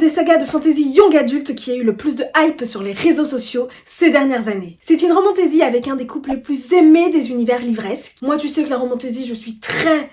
des sagas de fantasy young adulte qui a eu le plus de hype sur les réseaux sociaux ces dernières années. C'est une romantasy avec un des couples les plus aimés des univers livresques. Moi, tu sais que la romantasy, je suis très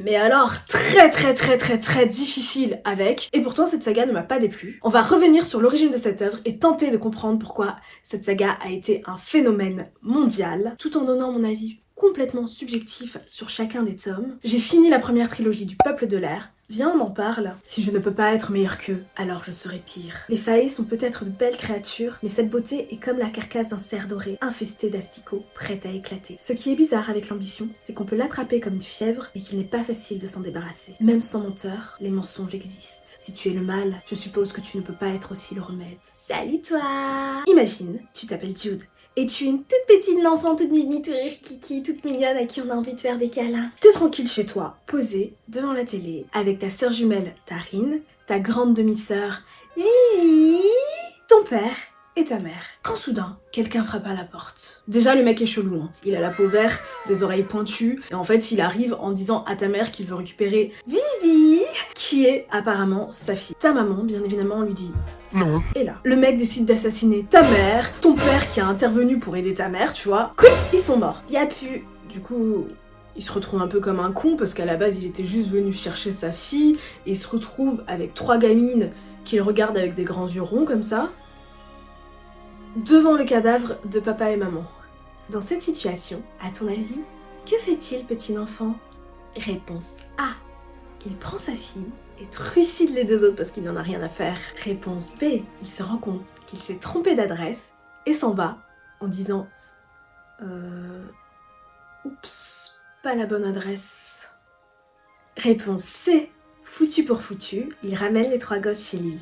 mais alors très difficile avec, et pourtant cette saga ne m'a pas déplu. On va revenir sur l'origine de cette œuvre et tenter de comprendre pourquoi cette saga a été un phénomène mondial, tout en donnant mon avis complètement subjectif sur chacun des tomes. J'ai fini la première trilogie du Peuple de l'air. Viens, on en parle. Si je ne peux pas être meilleure qu'eux, alors je serai pire. Les faées sont peut-être de belles créatures, mais cette beauté est comme la carcasse d'un cerf doré, infesté d'asticots, prête à éclater. Ce qui est bizarre avec l'ambition, c'est qu'on peut l'attraper comme une fièvre, et qu'il n'est pas facile de s'en débarrasser. Même sans menteur, les mensonges existent. Si tu es le mal, je suppose que tu ne peux pas être aussi le remède. Salut toi! Imagine, tu t'appelles Jude. Et tu es une toute petite enfant, toute mimi, toute kiki, toute mignonne à qui on a envie de faire des câlins. T'es tranquille chez toi, posée devant la télé, avec ta sœur jumelle Tarine, ta grande demi-sœur Vivi, ton père et ta mère. Quand soudain, quelqu'un frappe à la porte. Déjà, le mec est chelou, hein. Il a la peau verte, des oreilles pointues, et en fait, il arrive en disant à ta mère qu'il veut récupérer Vivi, qui est apparemment sa fille. Ta maman, bien évidemment, lui dit non. Et là, le mec décide d'assassiner ta mère, ton père qui a intervenu pour aider ta mère, tu vois. Quick, ils sont morts. Y a plus. Du coup, il se retrouve un peu comme un con parce qu'à la base, il était juste venu chercher sa fille et il se retrouve avec 3 gamines qui le regardent avec des grands yeux ronds comme ça, devant le cadavre de papa et maman. Dans cette situation, à ton avis, que fait-il, petit enfant? Réponse A. Il prend sa fille et trucide les 2 autres parce qu'il n'en a rien à faire. Réponse B. Il se rend compte qu'il s'est trompé d'adresse et s'en va en disant oups, pas la bonne adresse. Réponse C. Foutu pour foutu, il ramène les 3 gosses chez lui.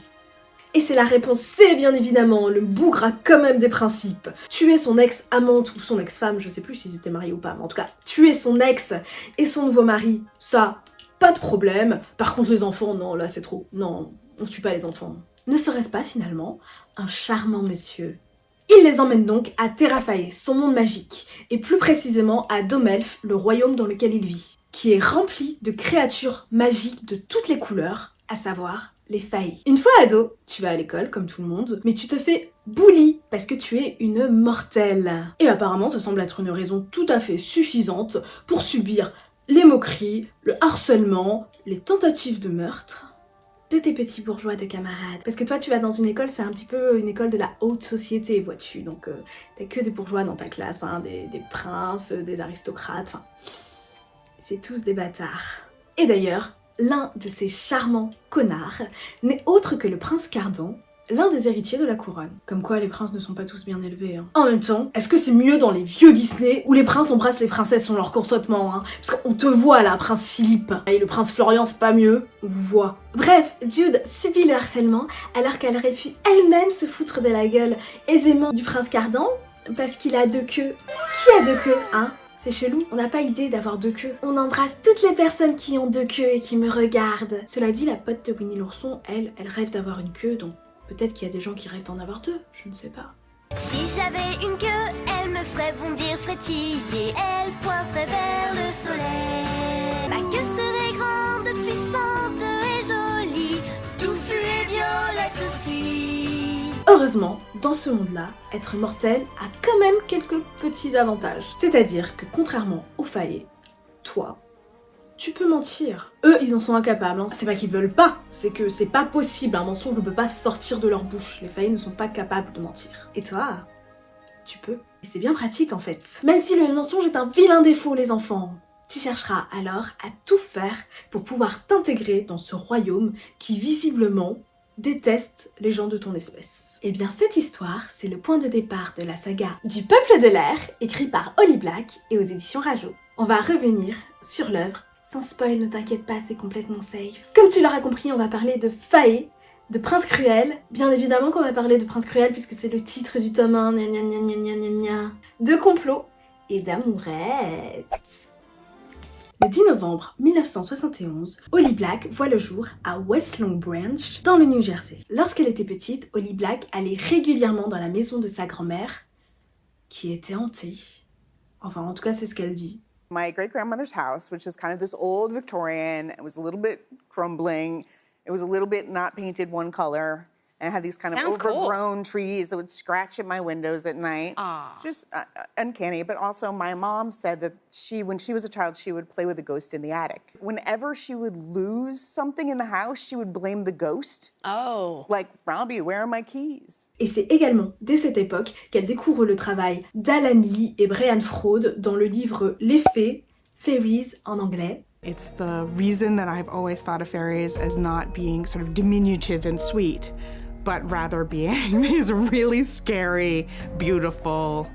Et c'est la réponse C, bien évidemment, le bougre a quand même des principes. Tuer son ex-amante ou son ex-femme, je sais plus s'ils étaient mariés ou pas, mais en tout cas, tuer son ex et son nouveau mari, ça, pas de problème. Par contre, les enfants, non, là c'est trop. Non, on tue pas les enfants. Ne serait-ce pas, finalement, un charmant monsieur? Il les emmène donc à Terrafae, son monde magique, et plus précisément à Domelf, le royaume dans lequel il vit, qui est rempli de créatures magiques de toutes les couleurs, à savoir les failles. Une fois ado, tu vas à l'école comme tout le monde, mais tu te fais bully parce que tu es une mortelle. Et apparemment, ça semble être une raison tout à fait suffisante pour subir les moqueries, le harcèlement, les tentatives de meurtre de tes petits bourgeois de camarades. Parce que toi, tu vas dans une école, c'est un petit peu une école de la haute société, vois-tu. Donc, t'as que des bourgeois dans ta classe, hein, des princes, des aristocrates, enfin... C'est tous des bâtards. Et d'ailleurs, l'un de ces charmants connards n'est autre que le prince Cardan, l'un des héritiers de la couronne. Comme quoi les princes ne sont pas tous bien élevés, hein. En même temps, est-ce que c'est mieux dans les vieux Disney où les princes embrassent les princesses sur leur consentement, hein? Parce qu'on te voit là, prince Philippe. Et le prince Florian, c'est pas mieux, on vous voit. Bref, Jude subit le harcèlement alors qu'elle aurait pu elle-même se foutre de la gueule aisément du prince Cardan parce qu'il a 2 queues. Qui a 2 queues, hein? C'est chelou, on n'a pas idée d'avoir 2 queues. On embrasse toutes les personnes qui ont 2 queues et qui me regardent. Cela dit, la pote de Winnie l'ourson, elle rêve d'avoir une queue, donc peut-être qu'il y a des gens qui rêvent d'en avoir 2, je ne sais pas. Si j'avais une queue, elle me ferait bondir, frétiller, elle pointerait vers le soleil. Ma queue serait grande, puissante et jolie, touffue et violette aussi. Heureusement, dans ce monde-là, être mortel a quand même quelques petits avantages. C'est-à-dire que contrairement aux faillés, toi, tu peux mentir. Eux, ils en sont incapables, hein. C'est pas qu'ils veulent pas, c'est que c'est pas possible, un mensonge ne peut pas sortir de leur bouche. Les faillis ne sont pas capables de mentir. Et toi, tu peux. Et c'est bien pratique en fait. Même si le mensonge est un vilain défaut, les enfants. Tu chercheras alors à tout faire pour pouvoir t'intégrer dans ce royaume qui visiblement déteste les gens de ton espèce. Et bien cette histoire, c'est le point de départ de la saga du Peuple de l'air, écrit par Holly Black et aux éditions Rajo. On va revenir sur l'œuvre. Sans spoil, ne t'inquiète pas, c'est complètement safe. Comme tu l'auras compris, on va parler de Fae, de Prince Cruel. Bien évidemment qu'on va parler de Prince Cruel puisque c'est le titre du tome 1, gna gna gna gna gna gna gna. De complot et d'amourette. Le 10 novembre 1971, Holly Black voit le jour à West Long Branch, dans le New Jersey. Lorsqu'elle était petite, Holly Black allait régulièrement dans la maison de sa grand-mère, qui était hantée. Enfin, en tout cas, c'est ce qu'elle dit. My great-grandmother's house, which is kind of this old Victorian, it was a little bit crumbling, It was a little bit not painted one color. And it had these kind of overgrown trees that would scratch at my windows at night. Just uncanny. But also my mom said that when she was a child, she would play with a ghost in the attic. Whenever she would lose something in the house, she would blame the ghost. Like, Robbie, where are my keys? Et c'est également dès cette époque qu'elle découvre le travail d'Alan Lee et Brian Froud dans le livre Les Fées, Fairies en anglais. It's the reason that I've always thought of fairies as not being sort of diminutive and sweet, but rather being these really scary, beautiful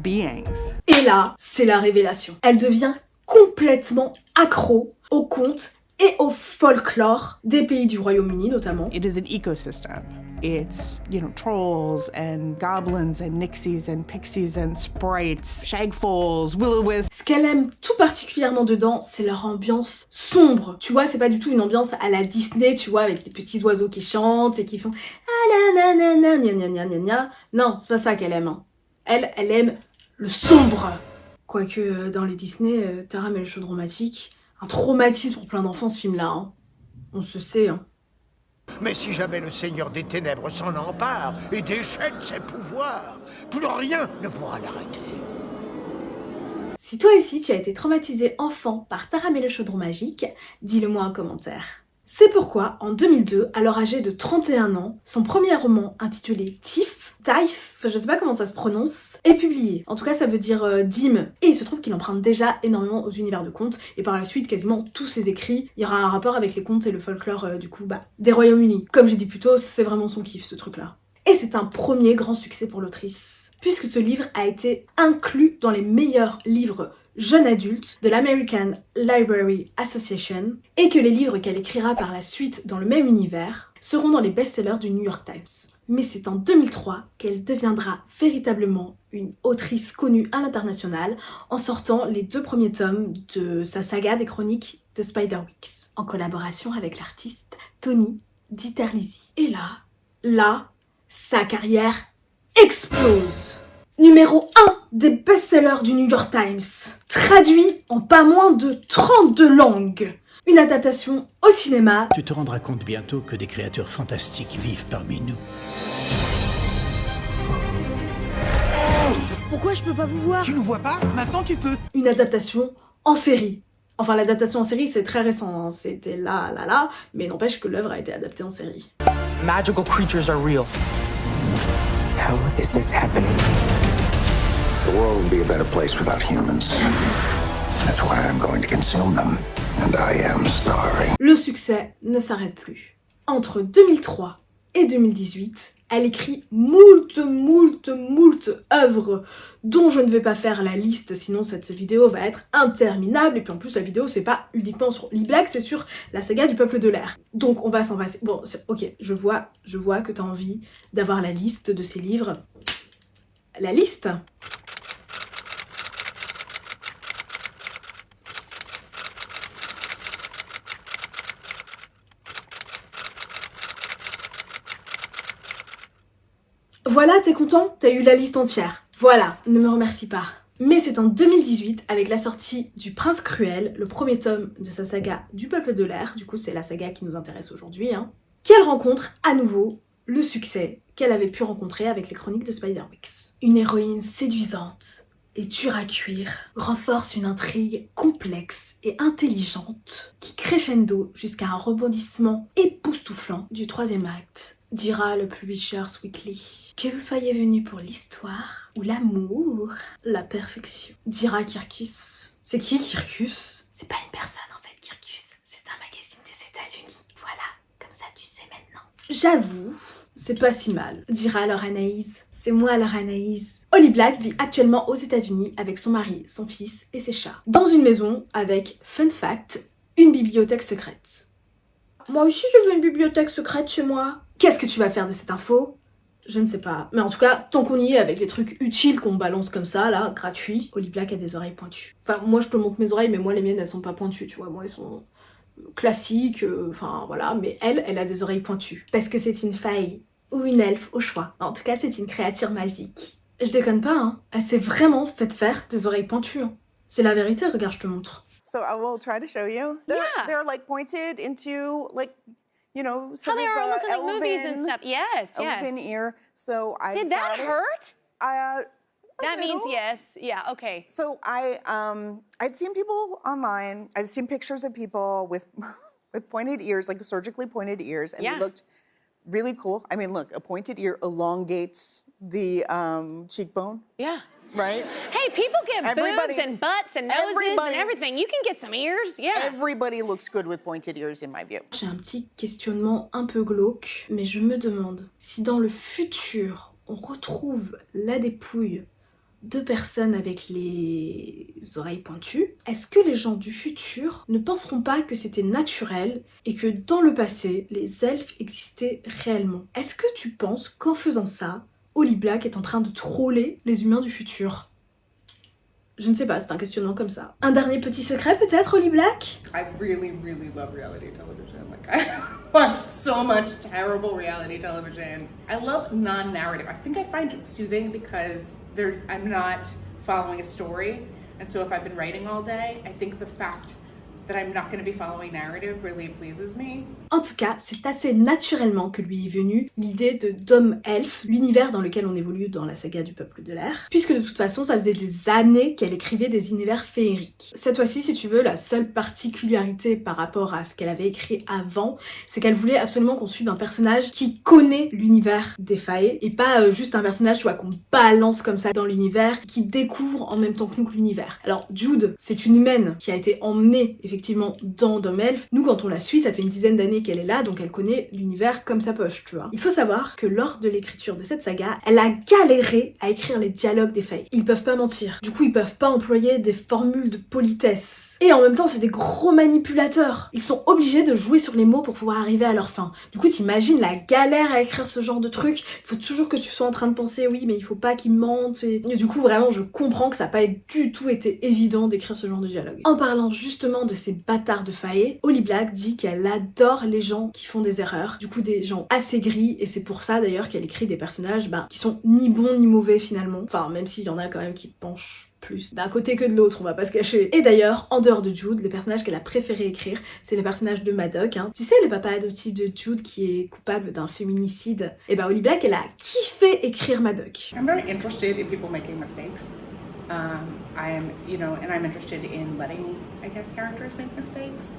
beings. Et là, c'est la révélation. Elle devient complètement accro aux contes et au folklore des pays du Royaume-Uni notamment. It is an ecosystem. It's, trolls and goblins and nixies and pixies and sprites, shagfolds, will-o'-wisps. Ce qu'elle aime tout particulièrement dedans, c'est leur ambiance sombre. Tu vois, c'est pas du tout une ambiance à la Disney, tu vois, avec les petits oiseaux qui chantent et qui font ah la na na na gna gna gna gna. Non, c'est pas ça qu'elle aime. Hein. Elle aime le sombre. Quoique dans les Disney, Taram et le chaud dramatique, un traumatisme pour plein d'enfants ce film-là. Hein. On se sait. Hein. Mais si jamais le Seigneur des Ténèbres s'en empare et déchaîne ses pouvoirs, plus rien ne pourra l'arrêter. Si toi aussi tu as été traumatisé enfant par Taram et le chaudron magique, dis-le moi en commentaire. C'est pourquoi, en 2002, alors âgé de 31 ans, son premier roman intitulé Tiff, je sais pas comment ça se prononce, est publié. En tout cas, ça veut dire dîme. Et il se trouve qu'il emprunte déjà énormément aux univers de contes, et par la suite, quasiment tous ses écrits, il y aura un rapport avec les contes et le folklore, des Royaumes-Unis. Comme j'ai dit plus tôt, c'est vraiment son kiff, ce truc-là. Et c'est un premier grand succès pour l'autrice, puisque ce livre a été inclus dans les meilleurs livres jeunes adultes de l'American Library Association, et que les livres qu'elle écrira par la suite dans le même univers seront dans les best-sellers du New York Times. Mais c'est en 2003 qu'elle deviendra véritablement une autrice connue à l'international en sortant les 2 premiers tomes de sa saga des chroniques de Spiderwick, en collaboration avec l'artiste Tony Diterlizzi. Et là, sa carrière explose. Numéro 1 des best-sellers du New York Times, traduit en pas moins de 32 langues. Une adaptation au cinéma. Tu te rendras compte bientôt que des créatures fantastiques vivent parmi nous. Pourquoi je peux pas vous voir? Tu nous vois pas? Maintenant tu peux. Une adaptation en série. Enfin, l'adaptation en série, c'est très récent, hein. C'était là, mais n'empêche que l'œuvre a été adaptée en série. Magical creatures are real. How is this happening? The world would be a better place without humans. That's why I'm going to consume them. And I am starving. Le succès ne s'arrête plus. Entre 2003 et 2018, elle écrit moult œuvres dont je ne vais pas faire la liste, sinon cette vidéo va être interminable. Et puis en plus, la vidéo, c'est pas uniquement sur Liblack, c'est sur la saga du Peuple de l'air. Donc on va s'en passer. Bon, ok, je vois que t'as envie d'avoir la liste de ces livres. La liste. Voilà, t'es content? T'as eu la liste entière. Voilà, ne me remercie pas. Mais c'est en 2018, avec la sortie du Prince Cruel, le premier tome de sa saga du Peuple de l'air, du coup c'est la saga qui nous intéresse aujourd'hui, hein, qu'elle rencontre à nouveau le succès qu'elle avait pu rencontrer avec les chroniques de Spiderwick. Une héroïne séduisante et dure à cuire renforce une intrigue complexe et intelligente qui crescendo jusqu'à un rebondissement époustouflant du 3e acte, dira le publisher Weekly. Que vous soyez venu pour l'histoire ou l'amour, la perfection, dira Kirkus. C'est qui Kirkus? C'est pas une personne en fait, Kirkus. C'est un magazine des États-Unis. Voilà, comme ça tu sais maintenant. J'avoue, c'est pas si mal, dira alors Anaïs. C'est moi alors Anaïs. Holly Black vit actuellement aux États-Unis avec son mari, son fils et ses chats, dans une maison avec, fun fact, une bibliothèque secrète. Moi aussi je veux une bibliothèque secrète chez moi. Qu'est-ce que tu vas faire de cette info? Je ne sais pas. Mais en tout cas, tant qu'on y est avec les trucs utiles qu'on balance comme ça, là, gratuits, Holly Black a des oreilles pointues. Enfin, moi je te montre mes oreilles, mais moi les miennes elles sont pas pointues, tu vois. Moi elles sont classiques, enfin voilà. Mais elle a des oreilles pointues. Parce que c'est une faille ou une elfe au choix. En tout cas, c'est une créature magique. Je déconne pas, hein. Elle s'est vraiment faite faire des oreilles pointues. Hein. C'est la vérité, regarde, je te montre. So I will try to show you. They're like pointed into like you know, How sort they of are almost in like movies and elven, stuff. Yes, yes. elven ear. So I Did that got it. hurt? A That means little. yes. Yeah, okay. So I'd seen people online. I'd seen pictures of people with with pointed ears, like surgically pointed ears, and Yeah. they looked really cool. I mean, look, a pointed ear elongates the cheekbone, Yeah. right? Hey, people get Everybody- boobs and butts and noses everybody- and everything. You can get some ears. Yeah. Everybody looks good with pointed ears, in my view. J'ai un petit questionnement un peu glauque, mais je me demande si dans le futur, on retrouve la dépouille de personnes avec les oreilles pointues, est-ce que les gens du futur ne penseront pas que c'était naturel et que dans le passé, les elfes existaient réellement? Est-ce que tu penses qu'en faisant ça, Holly Black est en train de troller les humains du futur? Je ne sais pas, c'est un questionnement comme ça. Un dernier petit secret peut-être, Holly Black? I really, really love reality television. Like, I watch so much terrible reality television. I love non-narrative. I think I find it soothing because I'm not following a story. And so if I've been writing all day, I think the fact that I'm not going to be following narrative really pleases me. En tout cas, c'est assez naturellement que lui est venue l'idée de Dom Elf, l'univers dans lequel on évolue dans la saga du Peuple de l'Air, puisque de toute façon, ça faisait des années qu'elle écrivait des univers féeriques. Cette fois-ci, si tu veux, la seule particularité par rapport à ce qu'elle avait écrit avant, c'est qu'elle voulait absolument qu'on suive un personnage qui connaît l'univers des Fae, et pas juste un personnage, tu vois, qu'on balance comme ça dans l'univers, qui découvre en même temps que nous l'univers. Alors, Jude, c'est une humaine qui a été emmenée, effectivement, dans Dom Elf. Nous, quand on la suit, ça fait une dizaine d'années qu'elle est là, donc elle connaît l'univers comme sa poche, tu vois. Il faut savoir que lors de l'écriture de cette saga, elle a galéré à écrire les dialogues des Fae. Ils peuvent pas mentir. Du coup, ils peuvent pas employer des formules de politesse. Et en même temps, c'est des gros manipulateurs. Ils sont obligés de jouer sur les mots pour pouvoir arriver à leur fin. Du coup, t'imagines la galère à écrire ce genre de truc. Il faut toujours que tu sois en train de penser, oui, mais il faut pas qu'ils mentent. Et du coup, vraiment, je comprends que ça n'a pas du tout été évident d'écrire ce genre de dialogue. En parlant justement de ces bâtards de Fae, Holly Black dit qu'elle adore les gens qui font des erreurs. Du coup, des gens assez gris. Et c'est pour ça, d'ailleurs, qu'elle écrit des personnages qui sont ni bons ni mauvais, finalement. Enfin, même s'il y en a quand même qui penchent plus d'un côté que de l'autre, on va pas se cacher. Et d'ailleurs, en dehors de Jude, le personnage qu'elle a préféré écrire, c'est le personnage de Madoc. Tu sais, le papa adoptif de Jude qui est coupable d'un féminicide. Et Holly Black, elle a kiffé écrire Madoc. I'm very interested in people making mistakes. I'm interested in letting, I guess, characters make mistakes.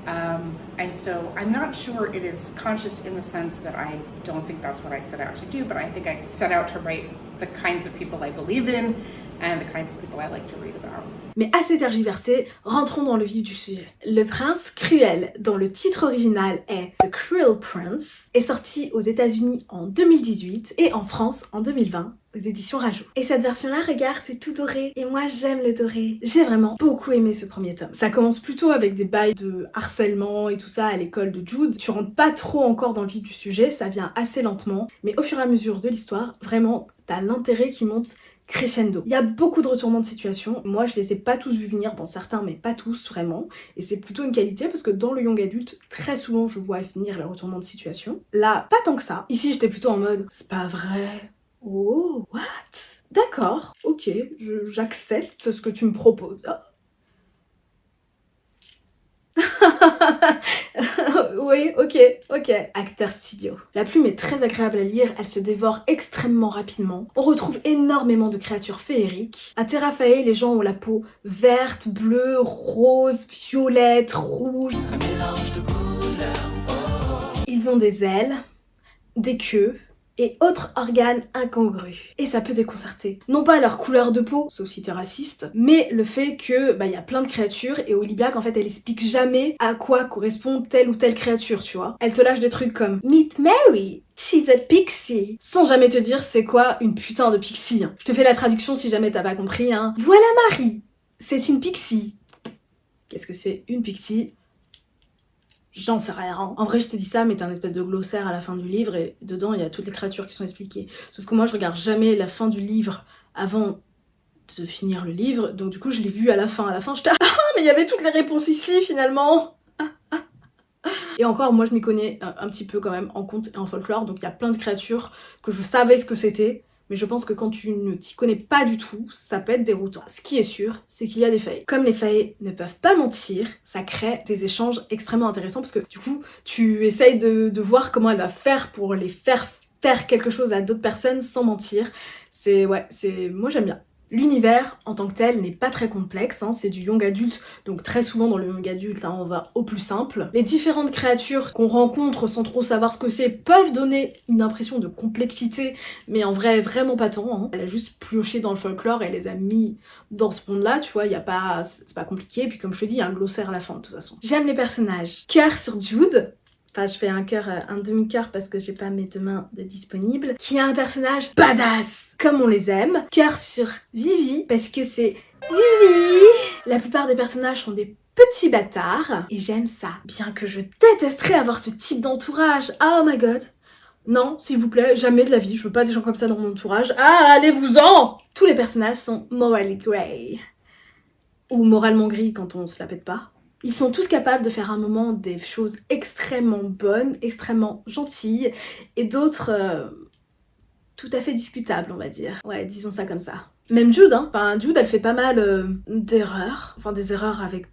And so I'm not sure it is conscious in the sense that I don't think that's what I set out to do, but I think I set out to write the kinds of people I believe in and the kinds of people I like to read about. Mais assez tergiversé, rentrons dans le vif du sujet. Le prince cruel, dont le titre original est The Cruel Prince, est sorti aux États-Unis en 2018 et en France en 2020 aux éditions Rajo. Et cette version-là, regarde, c'est tout doré. Et moi, j'aime le doré. J'ai vraiment beaucoup aimé ce premier tome. Ça commence plutôt avec des bails de harcèlement et tout ça à l'école de Jude. Tu rentres pas trop encore dans le vif du sujet, ça vient assez lentement. Mais au fur et à mesure de l'histoire, vraiment, t'as l'intérêt qui monte crescendo. Il y a beaucoup de retournements de situation. Moi, je les ai pas tous vus venir, bon certains, mais pas tous vraiment. Et c'est plutôt une qualité parce que dans le young adulte, très souvent, je vois venir les retournements de situation. Là, pas tant que ça. Ici, j'étais plutôt en mode, c'est pas vrai. Oh, what? D'accord, ok, j'accepte ce que tu me proposes. Oui, ok. Acteur studio. La plume est très agréable à lire, elle se dévore extrêmement rapidement. On retrouve énormément de créatures féeriques. À Terra Fae, les gens ont la peau verte, bleue, rose, violette, rouge. Un mélange de couleurs. Ils ont des ailes, des queues et autres organes incongrus. Et ça peut déconcerter. Non pas leur couleur de peau, sauf si t'es raciste, mais le fait que y a plein de créatures et Holly Black en fait elle explique jamais à quoi correspond telle ou telle créature, tu vois. Elle te lâche des trucs comme Meet Mary, she's a pixie, sans jamais te dire c'est quoi une putain de pixie. Je te fais la traduction si jamais t'as pas compris. Voilà Marie, c'est une pixie. Qu'est-ce que c'est une pixie? J'en sais rien. En vrai, je te dis ça, mais t'as un espèce de glossaire à la fin du livre et dedans, il y a toutes les créatures qui sont expliquées. Sauf que moi, je regarde jamais la fin du livre avant de finir le livre, donc du coup, je l'ai vu à la fin. À la fin, j'étais « Ah, mais il y avait toutes les réponses ici, finalement !» Et encore, moi, je m'y connais un petit peu quand même en conte et en folklore, donc il y a plein de créatures que je savais ce que c'était, Mais je pense que quand tu ne t'y connais pas du tout, ça peut être déroutant. Ce qui est sûr, c'est qu'il y a des failles. Comme les failles ne peuvent pas mentir, ça crée des échanges extrêmement intéressants parce que du coup, tu essayes de voir comment elle va faire pour les faire quelque chose à d'autres personnes sans mentir. Moi j'aime bien. L'univers en tant que tel n'est pas très complexe, hein, c'est du young adulte, donc très souvent dans le young adulte, hein, on va au plus simple. Les différentes créatures qu'on rencontre sans trop savoir ce que c'est peuvent donner une impression de complexité, mais en vrai vraiment pas tant. Hein. Elle a juste pioché dans le folklore et elle les a mis dans ce monde-là, tu vois, c'est pas compliqué, et puis comme je te dis, il y a un glossaire à la fin de toute façon. J'aime les personnages. Cœur sur Jude. Enfin, je fais un demi-cœur parce que j'ai pas mes deux mains de disponibles. Qui est un personnage badass, comme on les aime. Cœur sur Vivi, parce que c'est Vivi. La plupart des personnages sont des petits bâtards, et j'aime ça. Bien que je détesterais avoir ce type d'entourage. Oh my god. Non, s'il vous plaît, jamais de la vie. Je veux pas des gens comme ça dans mon entourage. Ah, allez-vous-en! Tous les personnages sont morally grey. Ou moralement gris quand on se la pète pas. Ils sont tous capables de faire à un moment des choses extrêmement bonnes, extrêmement gentilles, et d'autres tout à fait discutables, on va dire. Ouais, disons ça comme ça. Même Jude, hein. Enfin, Jude, elle fait pas mal d'erreurs. Enfin, des erreurs avec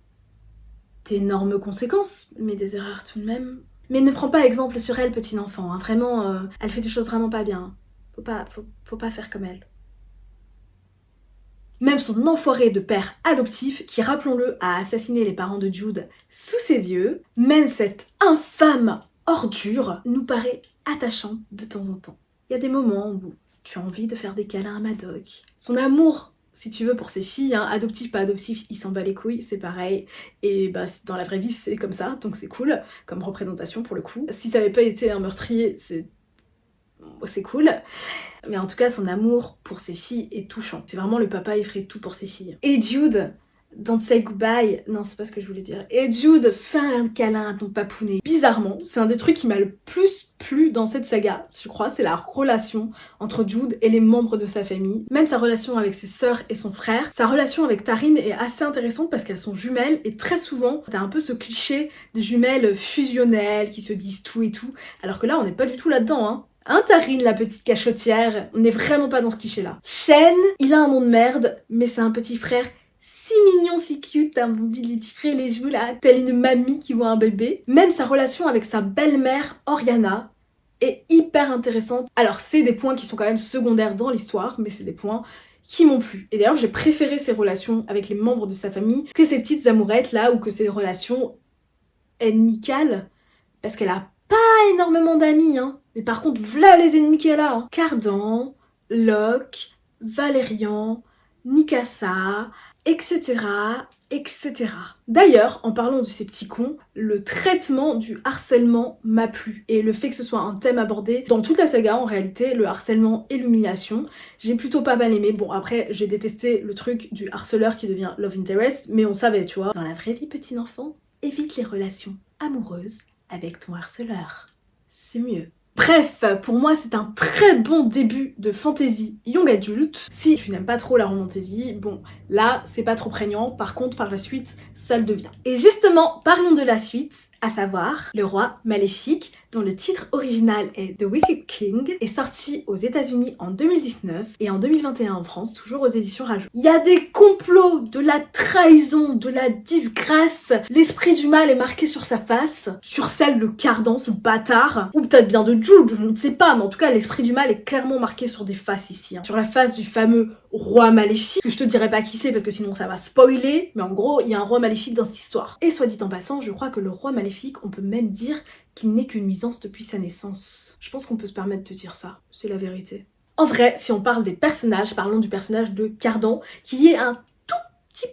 d'énormes conséquences, mais des erreurs tout de même. Mais ne prends pas exemple sur elle, petit enfant. Hein. Vraiment, elle fait des choses vraiment pas bien. Faut pas faire comme elle. Même son enfoiré de père adoptif, qui, rappelons-le, a assassiné les parents de Jude sous ses yeux, même cette infâme ordure nous paraît attachant de temps en temps. Il y a des moments où tu as envie de faire des câlins à Madoc. Son amour, si tu veux, pour ses filles, hein, adoptif, pas adoptif, il s'en bat les couilles, c'est pareil. Et bah, dans la vraie vie, c'est comme ça, donc c'est cool, comme représentation pour le coup. Si ça avait pas été un meurtrier, c'est cool. Mais en tout cas, son amour pour ses filles est touchant. C'est vraiment le papa, il ferait tout pour ses filles. Et Jude, don't say goodbye. Non, c'est pas ce que je voulais dire. Et Jude, fais un câlin à ton papounet. Bizarrement, c'est un des trucs qui m'a le plus plu dans cette saga, je crois, c'est la relation entre Jude et les membres de sa famille. Même sa relation avec ses sœurs et son frère. Sa relation avec Taryn est assez intéressante parce qu'elles sont jumelles et très souvent, t'as un peu ce cliché des jumelles fusionnelles qui se disent tout et tout. Alors que là, on n'est pas du tout là-dedans, hein. Hein, Taryn, la petite cachotière, on n'est vraiment pas dans ce cliché-là. Shen, il a un nom de merde, mais c'est un petit frère si mignon, si cute, t'as envie de lui tirer les joues là, telle une mamie qui voit un bébé. Même sa relation avec sa belle-mère, Oriana, est hyper intéressante. Alors c'est des points qui sont quand même secondaires dans l'histoire, mais c'est des points qui m'ont plu. Et d'ailleurs, j'ai préféré ses relations avec les membres de sa famille que ces petites amourettes là, ou que ses relations amicales, parce qu'elle a pas énormément d'amis, hein. Mais par contre, v'là les ennemis qu'elle a. Hein. Cardan, Locke, Valérian, Nikasa, etc., etc. D'ailleurs, en parlant de ces petits cons, le traitement du harcèlement m'a plu. Et le fait que ce soit un thème abordé dans toute la saga, en réalité, le harcèlement et l'humiliation, j'ai plutôt pas mal aimé. Bon, après, j'ai détesté le truc du harceleur qui devient love interest, mais on savait, tu vois. Dans la vraie vie, petit enfant, évite les relations amoureuses avec ton harceleur. C'est mieux. Bref, pour moi c'est un très bon début de fantasy young adulte. Si tu n'aimes pas trop la romantasy, bon, là c'est pas trop prégnant, par contre par la suite, ça le devient. Et justement, parlons de la suite, à savoir Le Roi Maléfique, dont le titre original est The Wicked King, est sorti aux États-Unis en 2019 et en 2021 en France, toujours aux éditions Rajou. Il y a des complots, de la trahison, de la disgrâce. L'esprit du mal est marqué sur sa face, sur celle de Cardan, ce bâtard, ou peut-être bien de Jude, je ne sais pas, mais en tout cas l'esprit du mal est clairement marqué sur des faces ici. Hein. Sur la face du fameux Roi Maléfique, que je te dirai pas qui c'est parce que sinon ça va spoiler, mais en gros il y a un roi maléfique dans cette histoire. Et soit dit en passant, je crois que le roi maléfique, on peut même dire qu'il n'est qu'une nuisance depuis sa naissance. Je pense qu'on peut se permettre de dire ça, c'est la vérité. En vrai, si on parle des personnages, parlons du personnage de Cardan, qui est un tout petit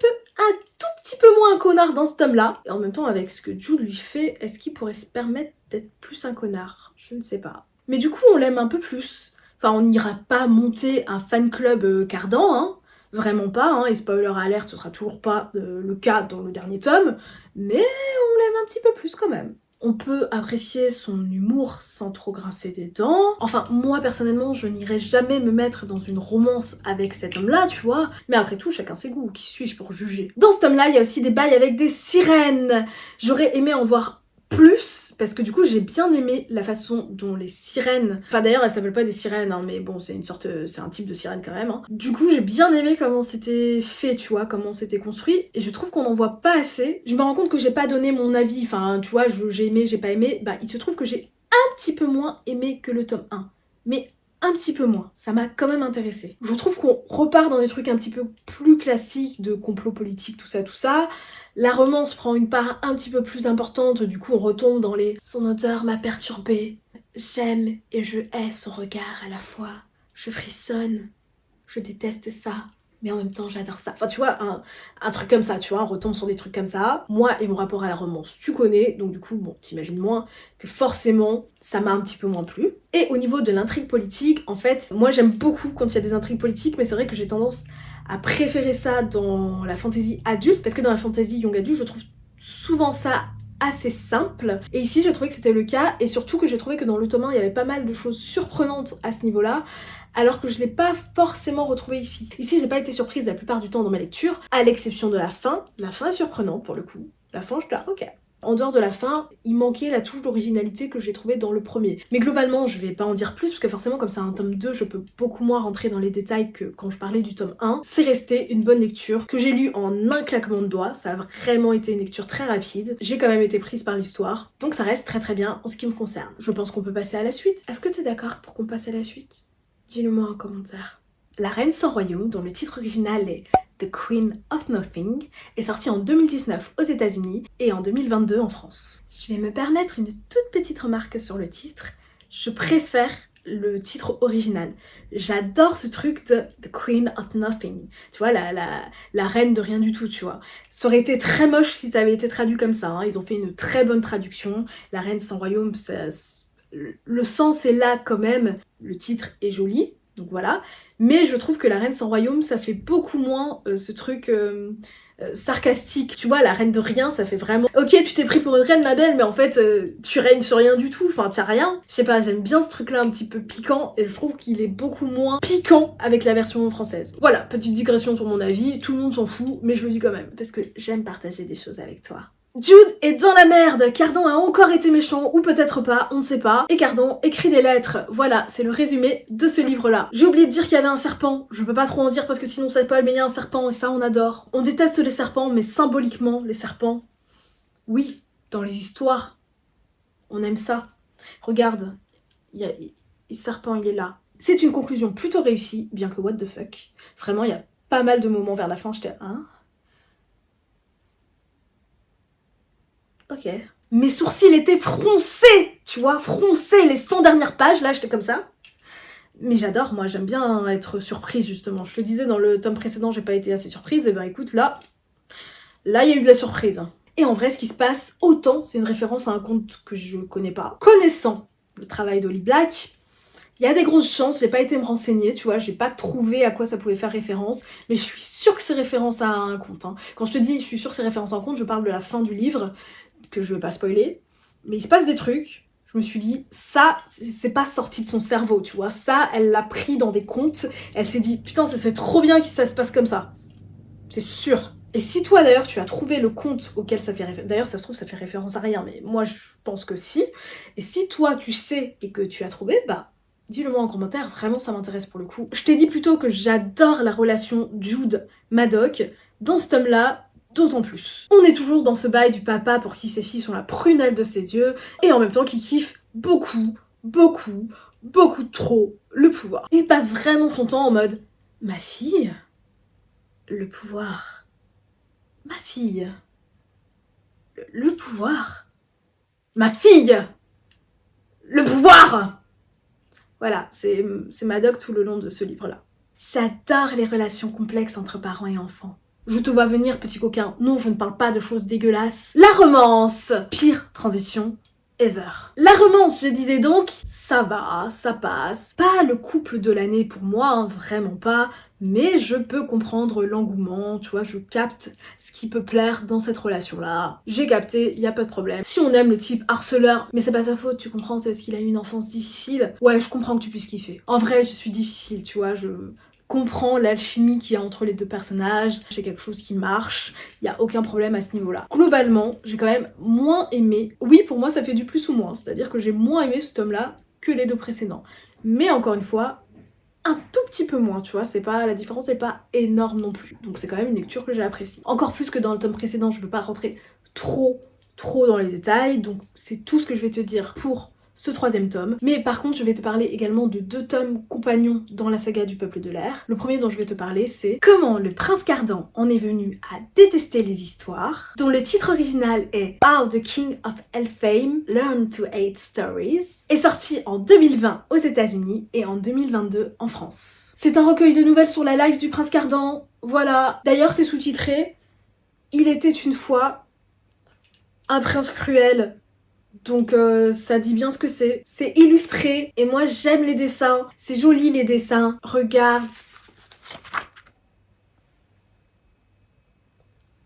peu moins un connard dans ce tome-là. Et en même temps, avec ce que Jude lui fait, est-ce qu'il pourrait se permettre d'être plus un connard? Je ne sais pas. Mais du coup, on l'aime un peu plus. Enfin, on n'ira pas monter un fan club Cardan, hein. Vraiment pas, hein. Et spoiler alert, ce sera toujours pas le cas dans le dernier tome. Mais on l'aime un petit peu plus quand même. On peut apprécier son humour sans trop grincer des dents. Enfin, moi personnellement, je n'irai jamais me mettre dans une romance avec cet homme-là, tu vois. Mais après tout, chacun ses goûts. Qui suis-je pour juger? Dans ce tome-là, il y a aussi des bails avec des sirènes. J'aurais aimé en voir plus, parce que du coup j'ai bien aimé la façon dont les sirènes, enfin d'ailleurs elles s'appellent pas des sirènes hein, mais bon c'est un type de sirène quand même hein. Du coup j'ai bien aimé comment c'était fait, tu vois, comment c'était construit, et je trouve qu'on en voit pas assez. Je me rends compte que j'ai pas donné mon avis, enfin tu vois, j'ai aimé, j'ai pas aimé, bah il se trouve que j'ai un petit peu moins aimé que le tome 1, mais un petit peu moins, ça m'a quand même intéressée. Je trouve qu'on repart dans des trucs un petit peu plus classiques de complot politique, tout ça. La romance prend une part un petit peu plus importante, du coup on retombe dans les « son odeur m'a perturbée, j'aime et je hais son regard à la fois, je frissonne, je déteste ça, mais en même temps j'adore ça ». Enfin tu vois, un truc comme ça, tu vois, on retombe sur des trucs comme ça. Moi et mon rapport à la romance, tu connais, donc du coup, bon, t'imagines moins que forcément ça m'a un petit peu moins plu. Et au niveau de l'intrigue politique, en fait, moi j'aime beaucoup quand il y a des intrigues politiques, mais c'est vrai que j'ai tendance à préférer ça dans la fantasy adulte, parce que dans la fantasy young adulte, je trouve souvent ça assez simple. Et ici, j'ai trouvé que c'était le cas, et surtout que j'ai trouvé que dans le tome 1, il y avait pas mal de choses surprenantes à ce niveau-là, alors que je l'ai pas forcément retrouvé ici. Ici, j'ai pas été surprise la plupart du temps dans ma lecture, à l'exception de la fin. La fin est surprenante pour le coup. La fin, je suis là, ok. En dehors de la fin, il manquait la touche d'originalité que j'ai trouvée dans le premier. Mais globalement, je vais pas en dire plus, parce que forcément, comme c'est un tome 2, je peux beaucoup moins rentrer dans les détails que quand je parlais du tome 1. C'est resté une bonne lecture, que j'ai lue en un claquement de doigts. Ça a vraiment été une lecture très rapide. J'ai quand même été prise par l'histoire. Donc ça reste très très bien en ce qui me concerne. Je pense qu'on peut passer à la suite. Est-ce que t'es d'accord pour qu'on passe à la suite? Dis-le-moi en commentaire. La Reine sans royaume, dont le titre original est The Queen of Nothing, est sorti en 2019 aux États-Unis et en 2022 en France. Je vais me permettre une toute petite remarque sur le titre. Je préfère le titre original. J'adore ce truc de The Queen of Nothing. Tu vois, la reine de rien du tout, tu vois. Ça aurait été très moche si ça avait été traduit comme ça, hein. Ils ont fait une très bonne traduction. La Reine sans royaume, le sens est là quand même. Le titre est joli, donc voilà. Mais je trouve que la Reine sans royaume, ça fait beaucoup moins ce truc sarcastique. Tu vois, la reine de rien, ça fait vraiment... Ok, tu t'es pris pour une reine, ma belle, mais en fait, tu règnes sur rien du tout. Enfin, t'as rien. Je sais pas, j'aime bien ce truc-là un petit peu piquant, et je trouve qu'il est beaucoup moins piquant avec la version française. Voilà, petite digression sur mon avis. Tout le monde s'en fout, mais je le dis quand même, parce que j'aime partager des choses avec toi. Jude est dans la merde, Cardon a encore été méchant, ou peut-être pas, on ne sait pas, et Cardon écrit des lettres. Voilà, c'est le résumé de ce livre-là. J'ai oublié de dire qu'il y avait un serpent, je peux pas trop en dire parce que sinon ça spoil, mais il y a un serpent et ça on adore. On déteste les serpents, mais symboliquement, les serpents, oui, dans les histoires, on aime ça. Regarde, le serpent il est là. C'est une conclusion plutôt réussie, bien que what the fuck. Vraiment, il y a pas mal de moments vers la fin, j'étais hein. Ok. Mes sourcils étaient froncés, tu vois, froncés, les 100 dernières pages, là, j'étais comme ça. Mais j'adore, moi, j'aime bien être surprise, justement. Je te disais, dans le tome précédent, j'ai pas été assez surprise, et ben écoute, là, il y a eu de la surprise. Et en vrai, ce qui se passe, autant, c'est une référence à un conte que je connais pas. Connaissant le travail d'Holly Black, il y a des grosses chances, j'ai pas été me renseigner, tu vois, j'ai pas trouvé à quoi ça pouvait faire référence, mais je suis sûre que c'est référence à un conte, hein. Quand je te dis je suis sûre que c'est référence à un conte, je parle de la fin du livre, que je vais pas spoiler, mais il se passe des trucs, je me suis dit, ça, c'est pas sorti de son cerveau, tu vois, ça, elle l'a pris dans des contes, elle s'est dit, putain, ce serait trop bien que ça se passe comme ça, c'est sûr. Et si toi, d'ailleurs, tu as trouvé le conte auquel ça fait référence, d'ailleurs, ça se trouve, ça fait référence à rien, mais moi, je pense que si, et si toi, tu sais et que tu as trouvé, bah, dis-le moi en commentaire, vraiment ça m'intéresse pour le coup. Je t'ai dit plutôt que j'adore la relation Jude-Madoc, dans ce tome-là, d'autant plus. On est toujours dans ce bail du papa pour qui ses filles sont la prunelle de ses yeux, et en même temps qui kiffe beaucoup trop le pouvoir. Il passe vraiment son temps en mode « Ma fille, le pouvoir. Ma fille, le pouvoir. Ma fille, le pouvoir !» Voilà, c'est Madoc tout le long de ce livre-là. J'adore les relations complexes entre parents et enfants. Je te vois venir, petit coquin. Non, je ne parle pas de choses dégueulasses. La romance! Pire transition ever. La romance, je disais donc, ça va, ça passe. Pas le couple de l'année pour moi, hein, vraiment pas. Mais je peux comprendre l'engouement, tu vois, je capte ce qui peut plaire dans cette relation-là. J'ai capté, y a pas de problème. Si on aime le type harceleur, mais c'est pas sa faute, tu comprends, c'est parce qu'il a eu une enfance difficile. Ouais, je comprends que tu puisses kiffer. En vrai, je suis difficile, tu vois, comprends l'alchimie qu'il y a entre les deux personnages, c'est quelque chose qui marche, il y a aucun problème à ce niveau-là. Globalement, j'ai quand même moins aimé, oui pour moi ça fait du plus ou moins, c'est-à-dire que j'ai moins aimé ce tome-là que les deux précédents. Mais encore une fois, un tout petit peu moins, tu vois, la différence n'est pas énorme non plus. Donc c'est quand même une lecture que j'ai appréciée. Encore plus que dans le tome précédent, je peux pas rentrer trop dans les détails, donc c'est tout ce que je vais te dire pour ce 3e tome. Mais par contre, je vais te parler également de 2 tomes compagnons dans la saga du Peuple de l'Air. Le premier dont je vais te parler, c'est Comment le prince Cardan en est venu à détester les histoires, dont le titre original est How the King of Elfhame Learned to Hate Stories, est sorti en 2020 aux États-Unis et en 2022 en France. C'est un recueil de nouvelles sur la life du prince Cardan, voilà. D'ailleurs, c'est sous-titré Il était une fois un prince cruel. Donc ça dit bien ce que c'est. C'est illustré et moi j'aime les dessins. C'est joli les dessins. Regarde.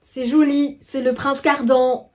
C'est joli, c'est le prince Cardan.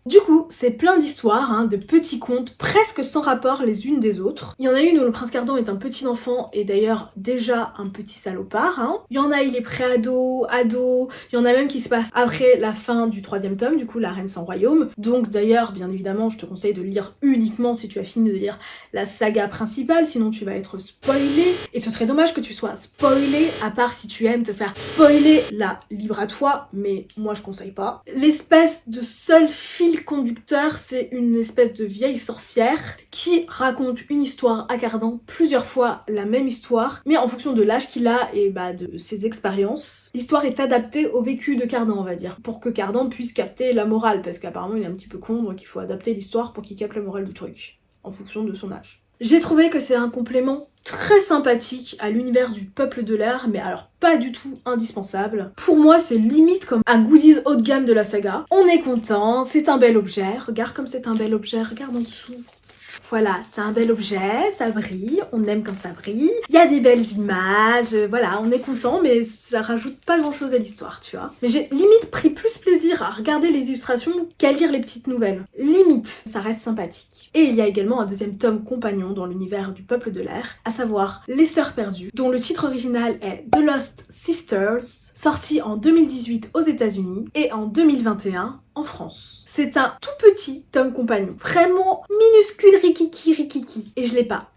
Du coup, c'est plein d'histoires, de petits contes, presque sans rapport les unes des autres. Il y en a une où le prince Cardan est un petit enfant et d'ailleurs déjà un petit salopard. Il y en a, il est pré-ado, ado. Il y en a même qui se passe après la fin du 3e tome, du coup La Reine sans Royaume. Donc d'ailleurs, bien évidemment, je te conseille de lire uniquement si tu as fini de lire la saga principale, sinon tu vas être spoilé. Et ce serait dommage que tu sois spoilé, à part si tu aimes te faire spoiler, là, libre à toi, mais moi je conseille pas. L'espèce de seul fil conducteur, c'est une espèce de vieille sorcière qui raconte une histoire à Cardan, plusieurs fois la même histoire, mais en fonction de l'âge qu'il a et de ses expériences. L'histoire est adaptée au vécu de Cardan, on va dire, pour que Cardan puisse capter la morale, parce qu'apparemment il est un petit peu con, donc il faut adapter l'histoire pour qu'il capte la morale du truc, en fonction de son âge. J'ai trouvé que c'est un complément très sympathique à l'univers du Peuple de l'Air, mais alors pas du tout indispensable. Pour moi, c'est limite comme un goodies haut de gamme de la saga. On est content, c'est un bel objet. Regarde comme c'est un bel objet, regarde en dessous. Voilà, c'est un bel objet, ça brille, on aime quand ça brille. Il y a des belles images, voilà, on est content, mais ça rajoute pas grand chose à l'histoire, tu vois. Mais j'ai limite pris plus plaisir à regarder les illustrations qu'à lire les petites nouvelles. Limite, ça reste sympathique. Et il y a également un 2e tome compagnon dans l'univers du Peuple de l'Air, à savoir Les Sœurs Perdues, dont le titre original est The Lost Sisters, sorti en 2018 aux États-Unis et en 2021 en France. C'est un tout petit tome compagnon, vraiment minuscule rikiki. Et je l'ai pas,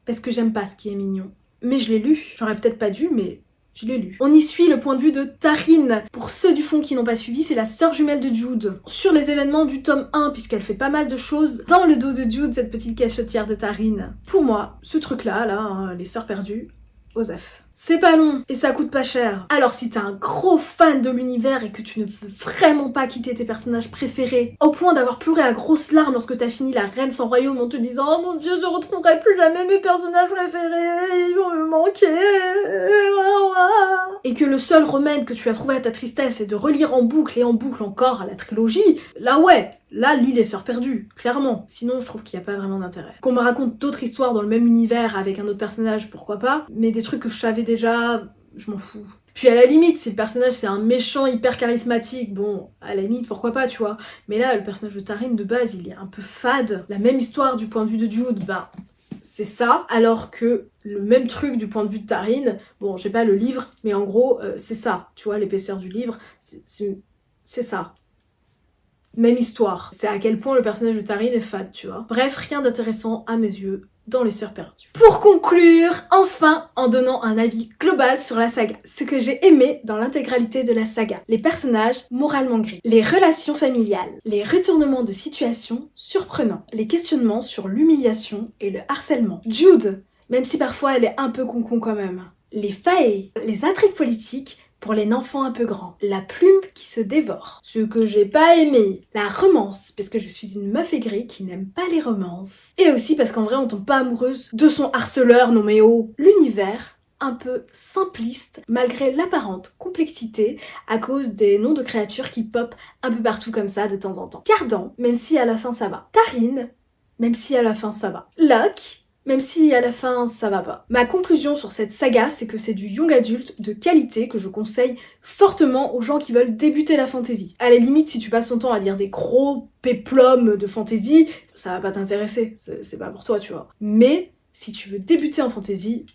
parce que j'aime pas ce qui est mignon. Mais je l'ai lu, j'aurais peut-être pas dû, mais je l'ai lu. On y suit le point de vue de Taryn. Pour ceux du fond qui n'ont pas suivi, c'est la sœur jumelle de Jude. Sur les événements du tome 1, puisqu'elle fait pas mal de choses dans le dos de Jude, cette petite cachotière de Taryn. Pour moi, ce truc-là, les sœurs perdues, Osef. C'est pas long et ça coûte pas cher. Alors si t'es un gros fan de l'univers et que tu ne veux vraiment pas quitter tes personnages préférés, au point d'avoir pleuré à grosses larmes lorsque t'as fini La Reine sans Royaume en te disant « Oh mon dieu, je retrouverai plus jamais mes personnages préférés, ils vont me manquer !» et que le seul remède que tu as trouvé à ta tristesse est de relire en boucle et en boucle encore la trilogie, là ouais, là lis Les Sœurs Perdues, clairement. Sinon je trouve qu'il n'y a pas vraiment d'intérêt. Qu'on me raconte d'autres histoires dans le même univers avec un autre personnage, pourquoi pas, mais des trucs que je savais déjà, je m'en fous. Puis à la limite, si le personnage c'est un méchant hyper charismatique, bon, à la limite pourquoi pas, tu vois. Mais là, le personnage de Taryn de base, il est un peu fade. La même histoire du point de vue de Jude, c'est ça, alors que le même truc du point de vue de Taryn, bon, j'ai pas le livre, mais en gros, c'est ça, tu vois, l'épaisseur du livre, c'est ça. Même histoire. C'est à quel point le personnage de Taryn est fade, tu vois. Bref, rien d'intéressant à mes yeux dans Les Sœurs Perdues. Pour conclure, enfin, en donnant un avis global sur la saga, ce que j'ai aimé dans l'intégralité de la saga, les personnages moralement gris, les relations familiales, les retournements de situation surprenants, les questionnements sur l'humiliation et le harcèlement. Jude, même si parfois elle est un peu con-con quand même. Les failles, les intrigues politiques, pour les enfants un peu grands. La plume qui se dévore. Ce que j'ai pas aimé. La romance, parce que je suis une meuf aigrie qui n'aime pas les romances. Et aussi parce qu'en vrai on tombe pas amoureuse de son harceleur, non mais oh. L'univers, un peu simpliste, malgré l'apparente complexité, à cause des noms de créatures qui pop un peu partout comme ça de temps en temps. Cardan, même si à la fin ça va. Taryn, même si à la fin ça va. Locke, même si à la fin ça va pas. Ma conclusion sur cette saga, c'est que c'est du young adulte de qualité que je conseille fortement aux gens qui veulent débuter la fantasy. À la limite, si tu passes ton temps à lire des gros péplums de fantasy, ça va pas t'intéresser, c'est pas pour toi, tu vois. Mais si tu veux débuter en fantasy,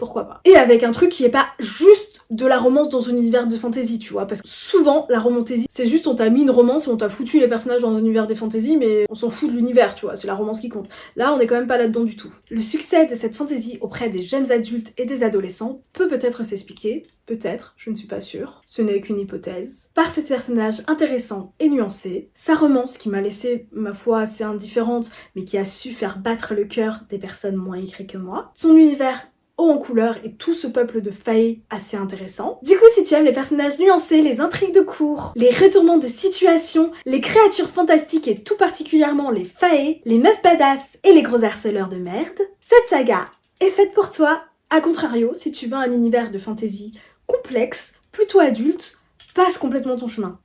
pourquoi pas. Et avec un truc qui est pas juste de la romance dans un univers de fantasy, tu vois, parce que souvent, la romantasy, c'est juste on t'a mis une romance et on t'a foutu les personnages dans un univers des fantasy, mais on s'en fout de l'univers, tu vois, c'est la romance qui compte. Là, on est quand même pas là-dedans du tout. Le succès de cette fantasy auprès des jeunes adultes et des adolescents peut-être s'expliquer, peut-être, je ne suis pas sûre, ce n'est qu'une hypothèse, par ces personnages intéressants et nuancés, sa romance qui m'a laissé, ma foi, assez indifférente, mais qui a su faire battre le cœur des personnes moins écrites que moi, son univers haut en couleur et tout ce peuple de fae assez intéressant. Du coup, si tu aimes les personnages nuancés, les intrigues de cour, les retournements de situation, les créatures fantastiques et tout particulièrement les fae, les meufs badass et les gros harceleurs de merde, cette saga est faite pour toi. A contrario, si tu veux un univers de fantasy complexe, plutôt adulte, passe complètement ton chemin.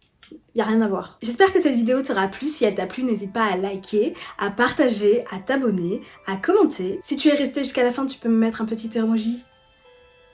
Y a rien à voir. J'espère que cette vidéo t'aura plu. Si elle t'a plu, n'hésite pas à liker, à partager, à t'abonner, à commenter. Si tu es resté jusqu'à la fin, tu peux me mettre un petit emoji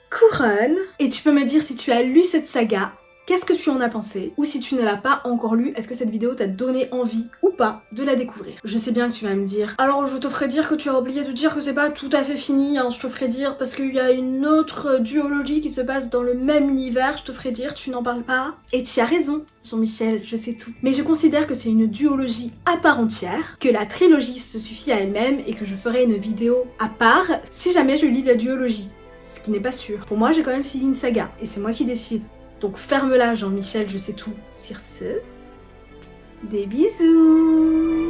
couronne. Et tu peux me dire si tu as lu cette saga, qu'est-ce que tu en as pensé? Ou si tu ne l'as pas encore lu, est-ce que cette vidéo t'a donné envie ou pas de la découvrir? Je sais bien que tu vas me dire, alors je te ferai dire que tu as oublié de dire que c'est pas tout à fait fini, hein. Je te ferai dire parce qu'il y a une autre duologie qui se passe dans le même univers, je te ferai dire tu n'en parles pas. Et tu as raison, Jean-Michel, je sais tout. Mais je considère que c'est une duologie à part entière, que la trilogie se suffit à elle-même et que je ferai une vidéo à part si jamais je lis la duologie. Ce qui n'est pas sûr. Pour moi, j'ai quand même fini une saga et c'est moi qui décide. Donc ferme-la, Jean-Michel, je sais tout. Sur ce, des bisous.